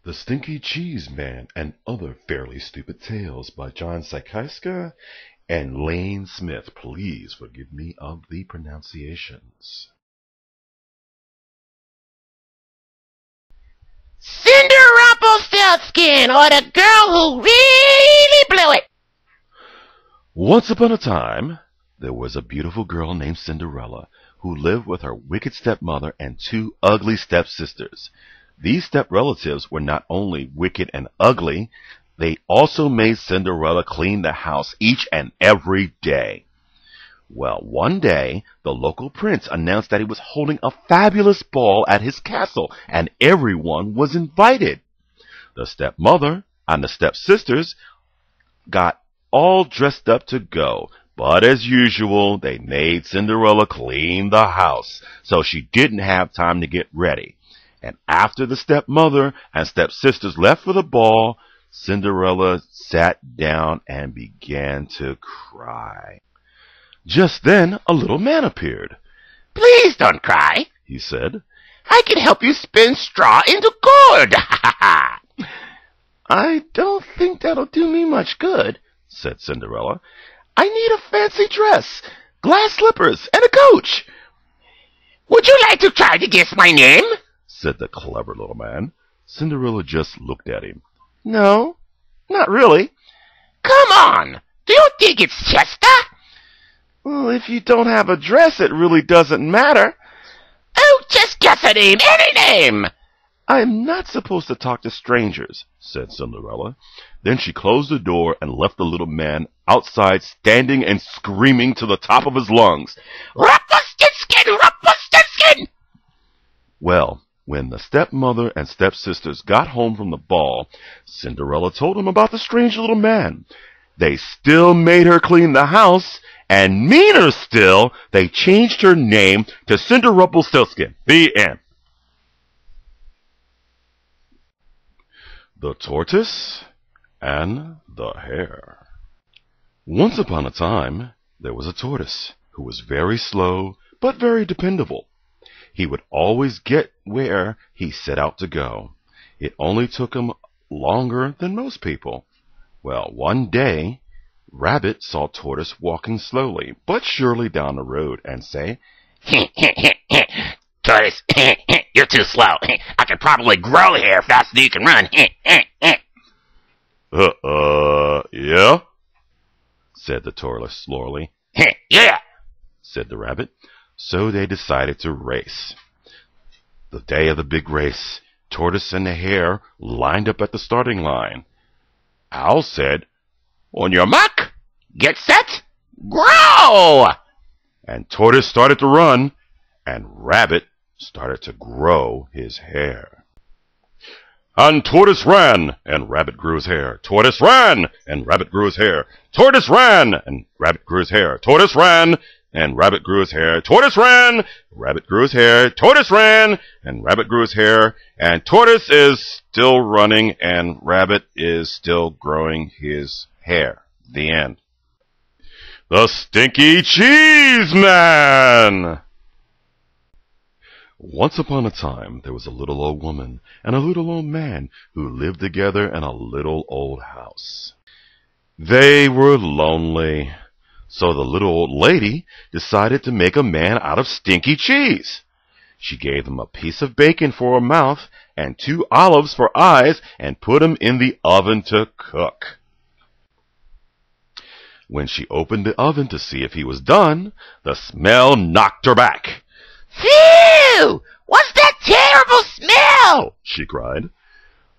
The Stinky Cheese Man and Other Fairly Stupid Tales by John Psychiska and Lane Smith. Please forgive me of the pronunciations. Rumpelstiltskin, or the girl who really blew it. Once upon a time, there was a beautiful girl named Cinderella who lived with her wicked stepmother and two ugly stepsisters. These step-relatives were not only wicked and ugly, they also made Cinderella clean the house each and every day. Well, one day, the local prince announced that he was holding a fabulous ball at his castle, and everyone was invited. The stepmother and the stepsisters got all dressed up to go, but as usual, they made Cinderella clean the house, so she didn't have time to get ready. And after the stepmother and stepsisters left for the ball, Cinderella sat down and began to cry. Just then, a little man appeared. Please don't cry, he said. I can help you spin straw into gourd. I don't think that'll do me much good, said Cinderella. I need a fancy dress, glass slippers, and a coach. Would you like to try to guess my name? Said the clever little man. Cinderella just looked at him. No, not really. Come on, do you think it's Chester? Well, if you don't have a dress, it really doesn't matter. Oh, just guess a name, any name. I'm not supposed to talk to strangers, said Cinderella. Then she closed the door and left the little man outside, standing and screaming to the top of his lungs. Rumpelstiltskin, Rumpelstiltskin! Well, when the stepmother and stepsisters got home from the ball, Cinderella told them about the strange little man. They still made her clean the house, and meaner still, they changed her name to Rumpelstiltskin. The end. The Tortoise and the Hare. Once upon a time, there was a tortoise who was very slow but very dependable. He would always get where he set out to go. It only took him longer than most people. Well, one day, Rabbit saw Tortoise walking slowly but surely down the road and say, Tortoise, you're too slow. I could probably grow hair faster than you can run. Yeah? Said the tortoise slowly. Yeah, said the rabbit. So they decided to race. The day of the big race, Tortoise and the Hare lined up at the starting line. Owl said, On your mark, get set, grow! And Tortoise started to run, and Rabbit started to grow his hair. And Tortoise ran, and Rabbit grew his hair. Tortoise ran, and Rabbit grew his hair. Tortoise ran, and Rabbit grew his hair. Tortoise ran, and Rabbit grew his hair. Tortoise ran, Rabbit grew his hair. Tortoise ran, and Rabbit grew his hair. And Tortoise is still running, and Rabbit is still growing his hair. The end. The Stinky Cheese Man! Once upon a time, there was a little old woman and a little old man who lived together in a little old house. They were lonely, so the little old lady decided to make a man out of stinky cheese. She gave him a piece of bacon for a mouth and 2 olives for eyes and put him in the oven to cook. When she opened the oven to see if he was done, the smell knocked her back. Phew! What's that terrible smell? She cried.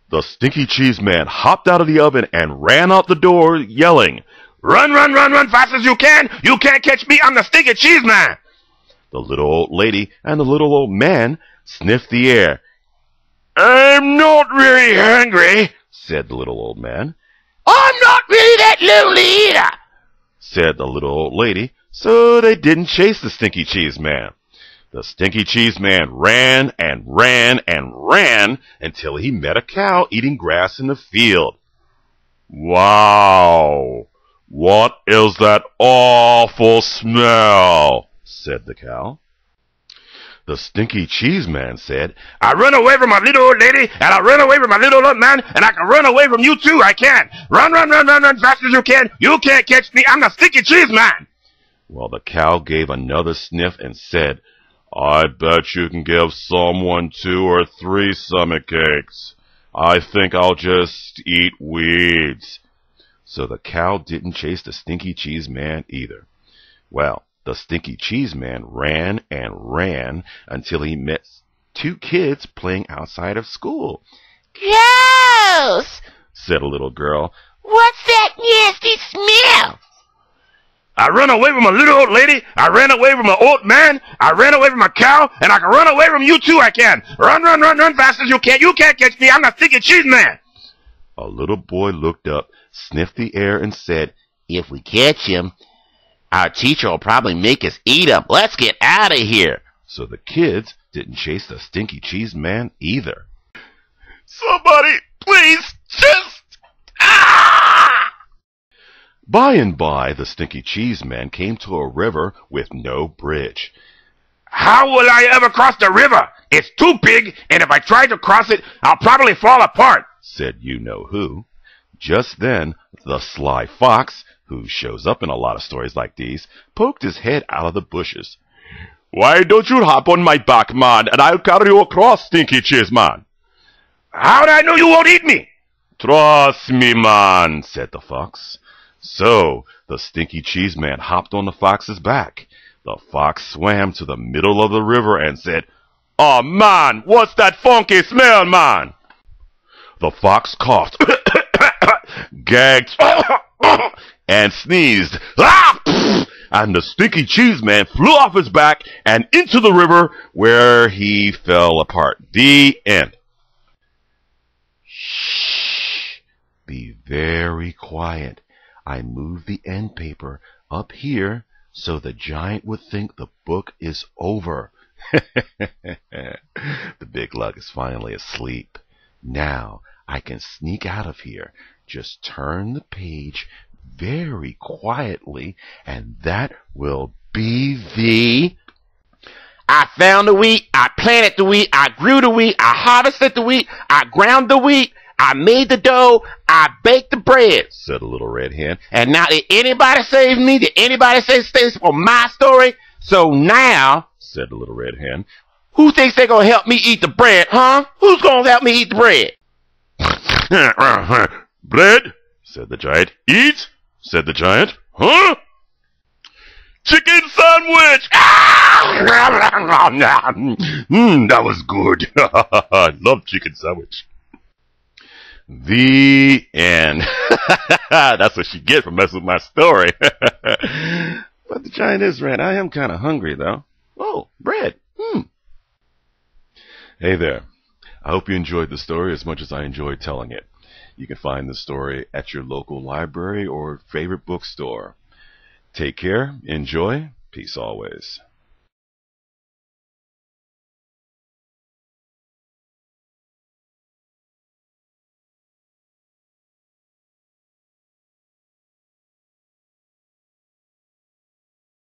The Stinky Cheese Man hopped out of the oven and ran out the door, yelling, Run, run, run, run fast as you can! You can't catch me, I'm the Stinky Cheese Man! The little old lady and the little old man sniffed the air. I'm not very hungry, said the little old man. I'm not really that lonely either, said the little old lady, so they didn't chase the Stinky Cheese Man. The Stinky Cheese Man ran and ran and ran until he met a cow eating grass in the field. Wow! What is that awful smell? Said the cow. The Stinky Cheese Man said, I run away from my little old lady, and I run away from my little old man, and I can run away from you too. I can. Run, run, run, run, run, fast as you can. You can't catch me. I'm the Stinky Cheese Man. Well, the cow gave another sniff and said, I bet you can give someone 2 or 3 stomach aches. I think I'll just eat weeds. So the cow didn't chase the Stinky Cheese Man either. Well, the Stinky Cheese Man ran and ran until he met 2 kids playing outside of school. Gross! Said a little girl. What's that nasty smell? I run away from a little old lady, I ran away from an old man, I ran away from a cow, and I can run away from you too, I can. Run, run, run, run, fast as you can. You can't catch me. I'm the Stinky Cheese Man. A little boy looked up, sniffed the air, and said, If we catch him, our teacher will probably make us eat him. Let's get out of here. So the kids didn't chase the Stinky Cheese Man either. Somebody, please, just... By and by, the Stinky Cheese Man came to a river with no bridge. How will I ever cross the river? It's too big, and if I try to cross it, I'll probably fall apart, said you-know-who. Just then, the sly fox, who shows up in a lot of stories like these, poked his head out of the bushes. Why don't you hop on my back, man, and I'll carry you across, Stinky Cheese Man. How'd I know you won't eat me? Trust me, man, said the fox. So the Stinky Cheese Man hopped on the fox's back. The fox swam to the middle of the river and said, Oh, man, what's that funky smell, man? The fox coughed, gagged, and sneezed. And the Stinky Cheese Man flew off his back and into the river where he fell apart. The end. Shh. Be very quiet. I moved the end paper up here so the giant would think the book is over. The big lug is finally asleep. Now I can sneak out of here. Just turn the page very quietly, and that will be the... I found the wheat, I planted the wheat, I grew the wheat, I harvested the wheat, I ground the wheat, I made the dough, I baked the bread, said a little red hen. And now did anybody save me? Did anybody say this for my story? So now, said the little red hen, who thinks they're going to help me eat the bread, huh? Who's going to help me eat the bread? Bread, said the giant. Eat, said the giant. Huh? Chicken sandwich! That was good. I love chicken sandwich. The end. That's what you get for messing with my story. But the giant is right. I am kind of hungry, though. Oh, bread. Hey there. I hope you enjoyed the story as much as I enjoyed telling it. You can find the story at your local library or favorite bookstore. Take care, enjoy, peace always.